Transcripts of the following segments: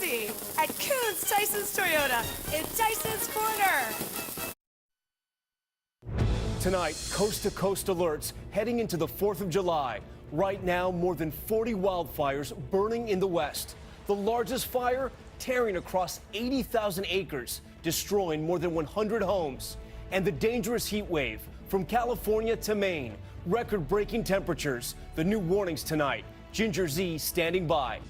see at Coons Tyson's Toyota in Tyson's Corner. Tonight, coast-to-coast alerts heading into the 4th of July. Right now, more than 40 wildfires burning in the west. The largest fire tearing across 80,000 acres, destroying more than 100 homes. And the dangerous heat wave from California to Maine. Record-breaking temperatures. The new warnings tonight. Ginger Zee standing by.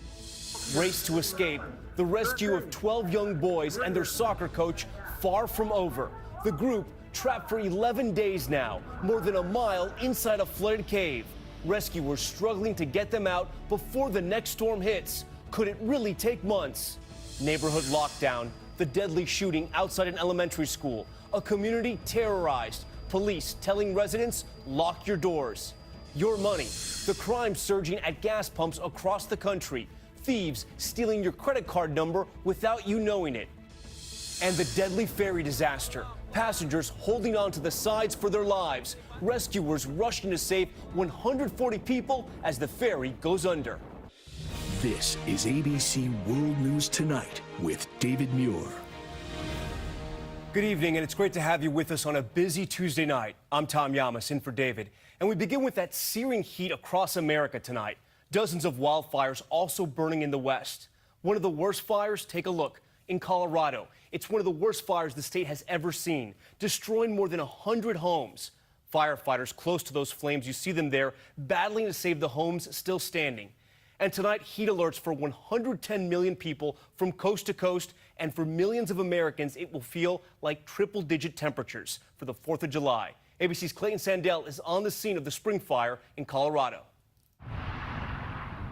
Race to escape. The rescue of 12 young boys and their soccer coach far from over. The group trapped for 11 days now, more than a mile inside a flooded cave. Rescuers struggling to get them out before the next storm hits. Could it really take months? Neighborhood lockdown, the deadly shooting outside an elementary school, a community terrorized, police telling residents, lock your doors. Your money, the crime surging at gas pumps across the country, thieves stealing your credit card number without you knowing it. And the deadly ferry disaster, passengers holding on to the sides for their lives, rescuers rushing to save 140 people as the ferry goes under. This is ABC World News Tonight with David Muir. Good evening, and it's great to have you with us on a busy Tuesday night. I'm Tom Yamas, in for David. And we begin with that searing heat across America tonight. Dozens of wildfires also burning in the west. One of the worst fires, take a look, in Colorado. It's one of the worst fires the state has ever seen, destroying more than 100 homes. Firefighters close to those flames, you see them there, battling to save the homes still standing. And tonight, heat alerts for 110 million people from coast to coast, and for millions of Americans, it will feel like triple-digit temperatures for the 4th of July. ABC's Clayton Sandell is on the scene of the spring fire in Colorado.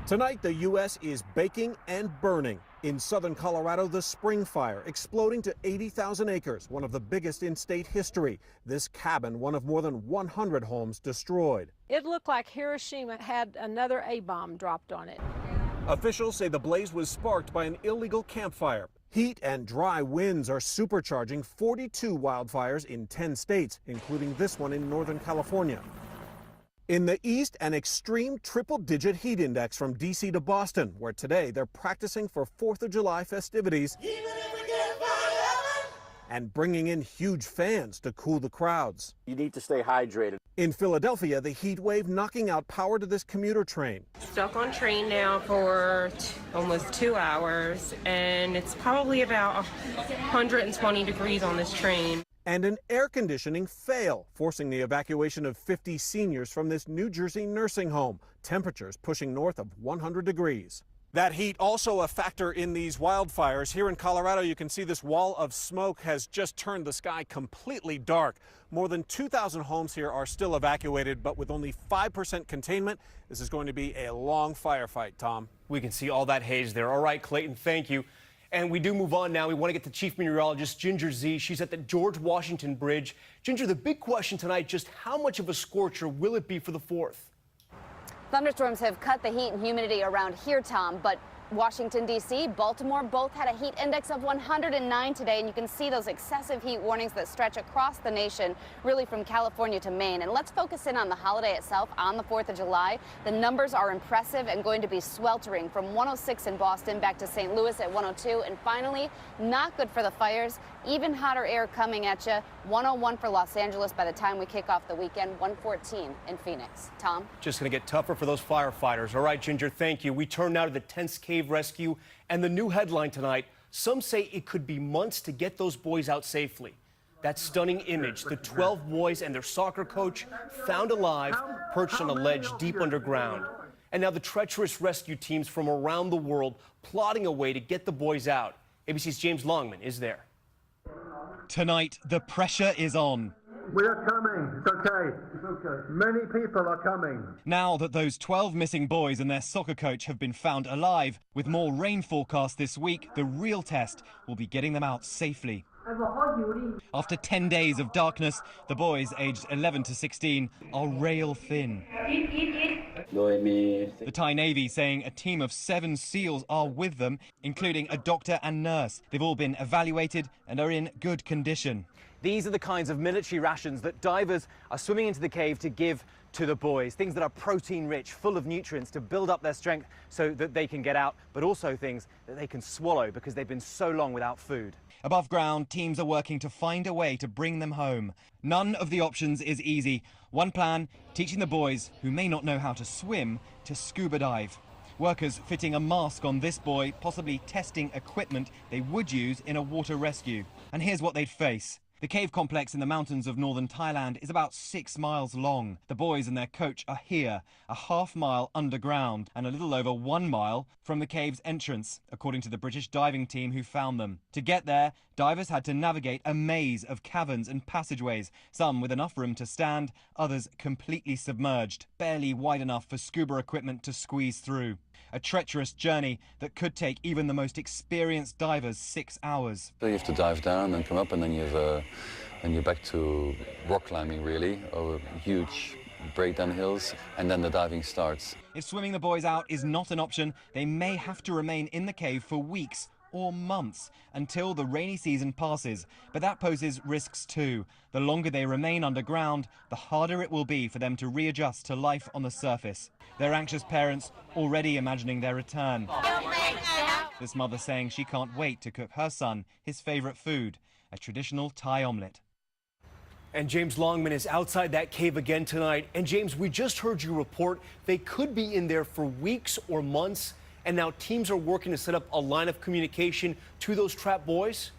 Tonight, the U.S. is baking and burning. In southern Colorado, the spring fire exploding to 80,000 acres, one of the biggest in state history. This cabin, one of more than 100 homes destroyed. It looked like Hiroshima had another A-bomb dropped on it. Officials say the blaze was sparked by an illegal campfire. Heat and dry winds are supercharging 42 wildfires in 10 states, including this one in Northern California. In the east, an extreme triple-digit heat index from D.C. to Boston, where today they're practicing for 4th of July festivities and bringing in huge fans to cool the crowds. You need to stay hydrated. In Philadelphia, the heat wave knocking out power to this commuter train. Stuck on train now for almost 2 hours, and it's probably about 120 degrees on this train. And an air conditioning fail, forcing the evacuation of 50 seniors from this New Jersey nursing home. Temperatures pushing north of 100 degrees. That heat also a factor in these wildfires. Here in Colorado, you can see this wall of smoke has just turned the sky completely dark. More than 2,000 homes here are still evacuated, but with only 5% containment, this is going to be a long firefight, Tom. We can see all that haze there. All right, Clayton, thank you. And we do move on now. We want to get to Chief Meteorologist Ginger Zee. She's at the George Washington Bridge. Ginger, the big question tonight, just how much of a scorcher will it be for the 4th? Thunderstorms have cut the heat and humidity around here, Tom, but Washington, D.C., Baltimore both had a heat index of 109 today, and you can see those excessive heat warnings that stretch across the nation, really from California to Maine. And let's focus in on the holiday itself on the 4th of July. The numbers are impressive and going to be sweltering from 106 in Boston back to St. Louis at 102. And finally, not good for the fires. Even hotter air coming at you. 101 for Los Angeles by the time we kick off the weekend, 114 in Phoenix. Tom? Just going to get tougher for those firefighters. All right, Ginger, thank you. We turn now to the Tense Cave rescue and the new headline tonight. Some say it could be months to get those boys out safely. That stunning image, the 12 boys and their soccer coach found alive, perched on a ledge deep underground. And now the treacherous rescue teams from around the world plotting a way to get the boys out. ABC's James Longman is there. Tonight, the pressure is on. We are coming. It's okay. It's okay. Many people are coming. Now that those 12 missing boys and their soccer coach have been found alive, with more rain forecast this week, the real test will be getting them out safely. After 10 days of darkness, the boys aged 11 to 16 are rail thin. The Thai Navy saying a team of 7 SEALs are with them, including a doctor and nurse. They've all been evaluated and are in good condition. These are the kinds of military rations that divers are swimming into the cave to give to the boys. Things that are protein-rich, full of nutrients to build up their strength so that they can get out, but also things that they can swallow because they've been so long without food. Above ground, teams are working to find a way to bring them home. None of the options is easy. One plan, teaching the boys, who may not know how to swim, to scuba dive. Workers fitting a mask on this boy, possibly testing equipment they would use in a water rescue. And here's what they'd face. The cave complex in the mountains of northern Thailand is about 6 miles long. The boys and their coach are here, a half-mile underground and a little over 1 mile from the cave's entrance, according to the British diving team who found them. To get there, divers had to navigate a maze of caverns and passageways, some with enough room to stand, others completely submerged, barely wide enough for scuba equipment to squeeze through. A treacherous journey that could take even the most experienced divers 6 hours. So you have to dive down and come up, and then you're back to rock climbing, really, or huge breakdown hills, and then the diving starts. If swimming the boys out is not an option, they may have to remain in the cave for weeks or months until the rainy season passes. But that poses risks too. The longer they remain underground, the harder it will be for them to readjust to life on the surface. Their anxious parents already imagining their return. This mother saying she can't wait to cook her son his favorite food, a traditional Thai omelette. And James Longman is outside that cave again tonight. And James, we just heard you report they could be in there for weeks or months. And now teams are working to set up a line of communication to those trapped boys?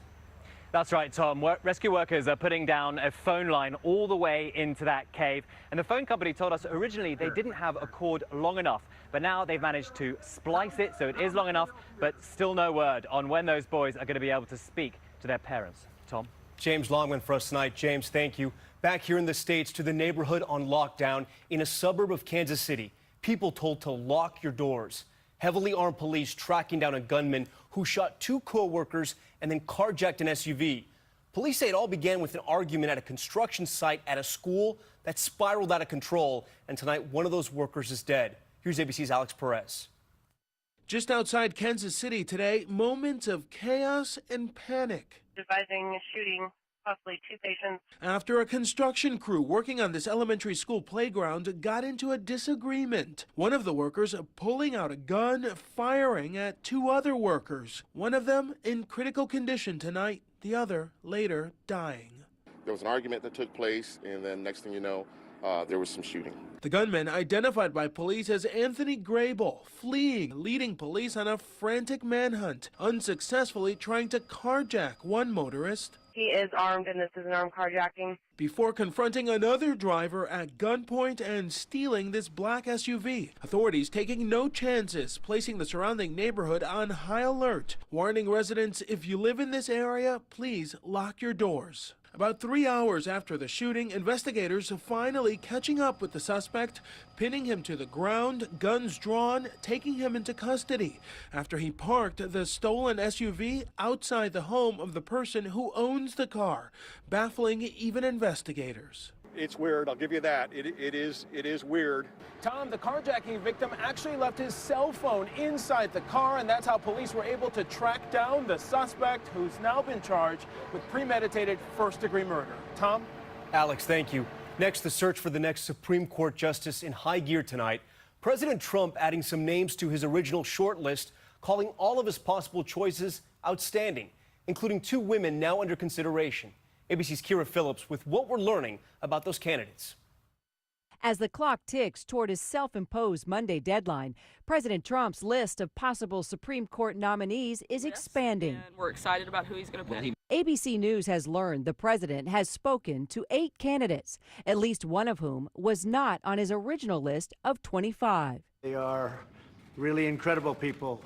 That's right, Tom. Rescue workers are putting down a phone line all the way into that cave. And the phone company told us originally they didn't have a cord long enough. But now they've managed to splice it so it is long enough, but still no word on when those boys are going to be able to speak to their parents. Tom? James Longman for us tonight. James, thank you. Back here in the States to the neighborhood on lockdown in a suburb of Kansas City. People told to lock your doors. Heavily armed police tracking down a gunman who shot 2 co-workers and then carjacked an SUV. Police say it all began with an argument at a construction site at a school that spiraled out of control. And tonight, one of those workers is dead. Here's ABC's Alex Perez. Just outside Kansas City today, moments of chaos and panic. Devising a shooting, possibly 2 patients. After a construction crew working on this elementary school playground got into a disagreement. One of the workers pulling out a gun, firing at 2 other workers. One of them in critical condition tonight, the other later dying. There was an argument that took place, and then next thing you know, there was some shooting. The gunman, identified by police as Anthony Grable, fleeing, leading police on a frantic manhunt, unsuccessfully trying to carjack one motorist. He is armed, and this is an armed carjacking. Before confronting another driver at gunpoint and stealing this black SUV. Authorities taking no chances, placing the surrounding neighborhood on high alert, warning residents, if you live in this area, please lock your doors. About 3 hours after the shooting, investigators are finally catching up with the suspect, pinning him to the ground, guns drawn, taking him into custody after he parked the stolen SUV outside the home of the person who owns the car, baffling even investigators. It's weird, I'll give you that. It is weird. Tom, the carjacking victim actually left his cell phone inside the car, and that's how police were able to track down the suspect, who's now been charged with premeditated first-degree murder. Tom? Alex, thank you. Next, the search for the next Supreme Court justice in high gear tonight. President Trump adding some names to his original short list, calling all of his possible choices outstanding, including 2 women now under consideration. ABC's Kira Phillips with what we're learning about those candidates. As the clock ticks toward his self-imposed Monday deadline, President Trump's list of possible Supreme Court nominees is expanding. And we're excited about who he's going to pick. ABC News has learned the president has spoken to 8 candidates, at least one of whom was not on his original list of 25. They are really incredible people.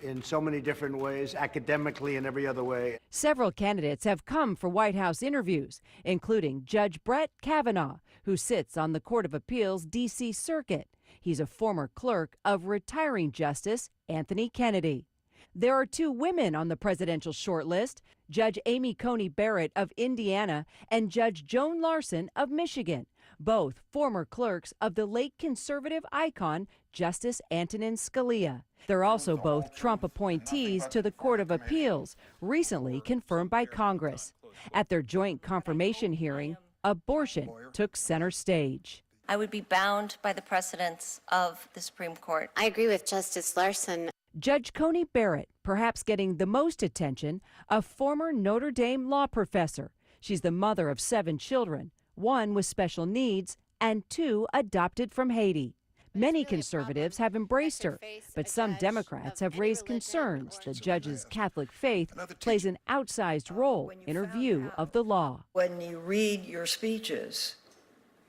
In so many different ways, academically and every other way. Several candidates have come for White House interviews, including Judge Brett Kavanaugh, who sits on the Court of Appeals D.C. Circuit. He's a former clerk of retiring Justice Anthony Kennedy. There are 2 women on the presidential shortlist, Judge Amy Coney Barrett of Indiana and Judge Joan Larson of Michigan, both former clerks of the late conservative icon Justice Antonin Scalia. They're also both Trump appointees to the Court of Appeals, recently confirmed by Congress. At their joint confirmation hearing, abortion took center stage. I would be bound by the precedents of the Supreme Court. I agree with Justice Larson. Judge Coney Barrett, perhaps getting the most attention, a former Notre Dame law professor. She's the mother of 7 children, 1 with special needs and 2 adopted from Haiti. Many conservatives have embraced her, but some Democrats have raised concerns the judge's Catholic faith plays an outsized role in her view of the law. When you read your speeches,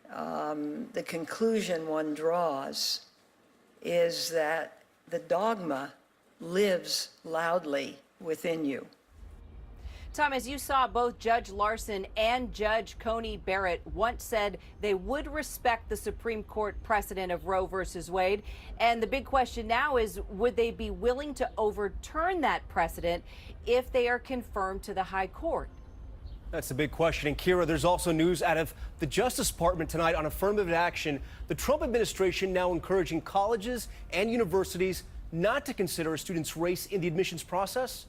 the conclusion one draws is that the dogma lives loudly within you. Tom, as you saw, both Judge Larson and Judge Coney Barrett once said they would respect the Supreme Court precedent of Roe versus Wade. And the big question now is, would they be willing to overturn that precedent if they are confirmed to the High Court? That's the big question. And Kira, there's also news out of the Justice Department tonight on affirmative action. The Trump administration now encouraging colleges and universities not to consider a student's race in the admissions process.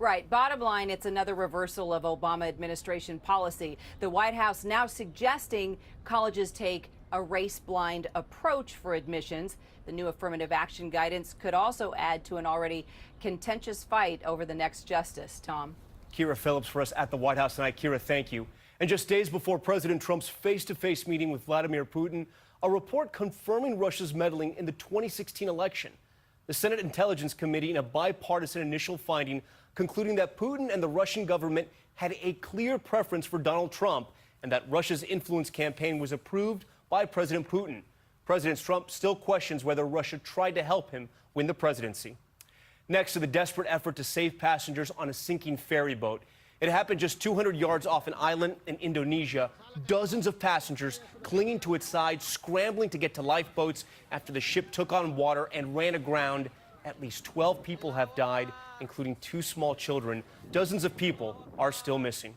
Right. Bottom line, it's another reversal of Obama administration policy. The White House now suggesting colleges take a race-blind approach for admissions. The new affirmative action guidance could also add to an already contentious fight over the next justice. Tom. Kira Phillips for us at the White House tonight. Kira, thank you. And just days before President Trump's face-to-face meeting with Vladimir Putin, a report confirming Russia's meddling in the 2016 election. The Senate Intelligence Committee, in a bipartisan initial finding, concluding that Putin and the Russian government had a clear preference for Donald Trump and that Russia's influence campaign was approved by President Putin. President Trump still questions whether Russia tried to help him win the presidency. Next to the desperate effort to save passengers on a sinking ferry boat. It happened just 200 yards off an island in Indonesia. Dozens of passengers clinging to its side, scrambling to get to lifeboats after the ship took on water and ran aground. At least 12 people have died, including 2 small children. Dozens of people are still missing.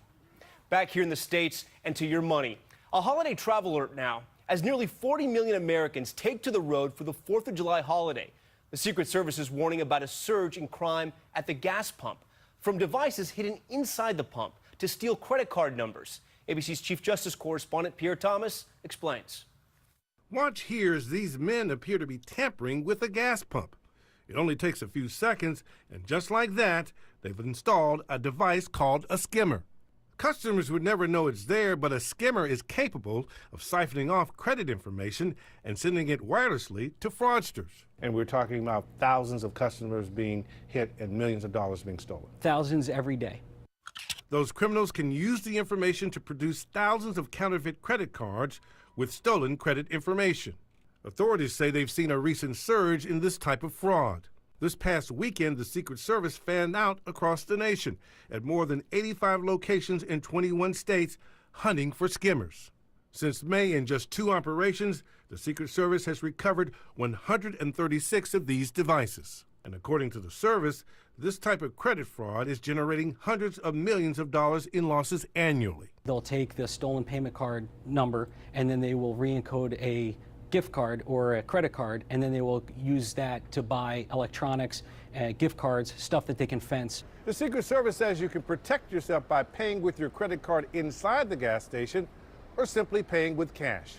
Back here in the States and to your money. A holiday travel alert now, as nearly 40 million Americans take to the road for the 4th of July holiday. The Secret Service is warning about a surge in crime at the gas pump, from devices hidden inside the pump to steal credit card numbers. ABC's Chief Justice correspondent Pierre Thomas explains. Watch here as these men appear to be tampering with a gas pump. It only takes a few seconds, and just like that, they've installed a device called a skimmer. Customers would never know it's there, but a skimmer is capable of siphoning off credit information and sending it wirelessly to fraudsters. And we're talking about thousands of customers being hit and millions of dollars being stolen. Thousands every day. Those criminals can use the information to produce thousands of counterfeit credit cards with stolen credit information. Authorities say they've seen a recent surge in this type of fraud. This past weekend, the Secret Service fanned out across the nation at more than 85 locations in 21 states hunting for skimmers. Since May, in just 2 operations, the Secret Service has recovered 136 of these devices. And according to the service, this type of credit fraud is generating hundreds of millions of dollars in losses annually. They'll take the stolen payment card number and then they will re-encode a gift card or a credit card, and then they will use that to buy electronics, gift cards, stuff that they can fence. The Secret Service says you can protect yourself by paying with your credit card inside the gas station or simply paying with cash.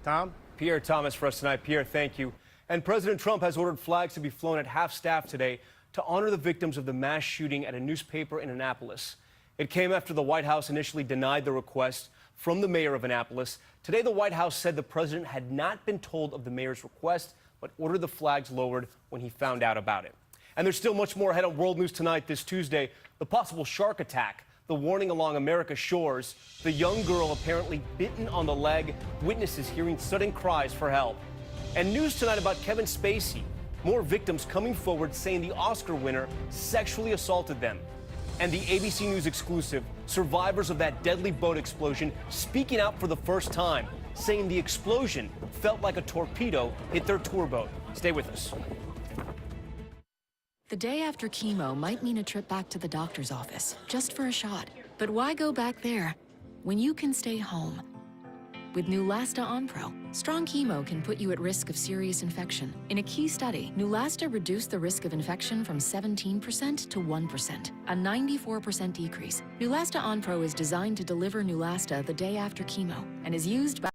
Tom? Pierre Thomas for us tonight. Pierre, thank you. And President Trump has ordered flags to be flown at half-staff today to honor the victims of the mass shooting at a newspaper in Annapolis. It came after the White House initially denied the request from the mayor of Annapolis. Today, the White House said the president had not been told of the mayor's request, but ordered the flags lowered when he found out about it. And there's still much more ahead on World News Tonight this Tuesday. The possible shark attack, the warning along America's shores, the young girl apparently bitten on the leg, witnesses hearing sudden cries for help. And news tonight about Kevin Spacey. More victims coming forward saying the Oscar winner sexually assaulted them. And the ABC News exclusive, survivors of that deadly boat explosion speaking out for the first time, saying the explosion felt like a torpedo hit their tour boat. Stay with us. The day after chemo might mean a trip back to the doctor's office, just for a shot. But why go back there when you can stay home? with Neulasta Onpro. Strong chemo can put you at risk of serious infection. In a key study, Neulasta reduced the risk of infection from 17% to 1%, a 94% decrease. Neulasta Onpro is designed to deliver Neulasta the day after chemo and is used by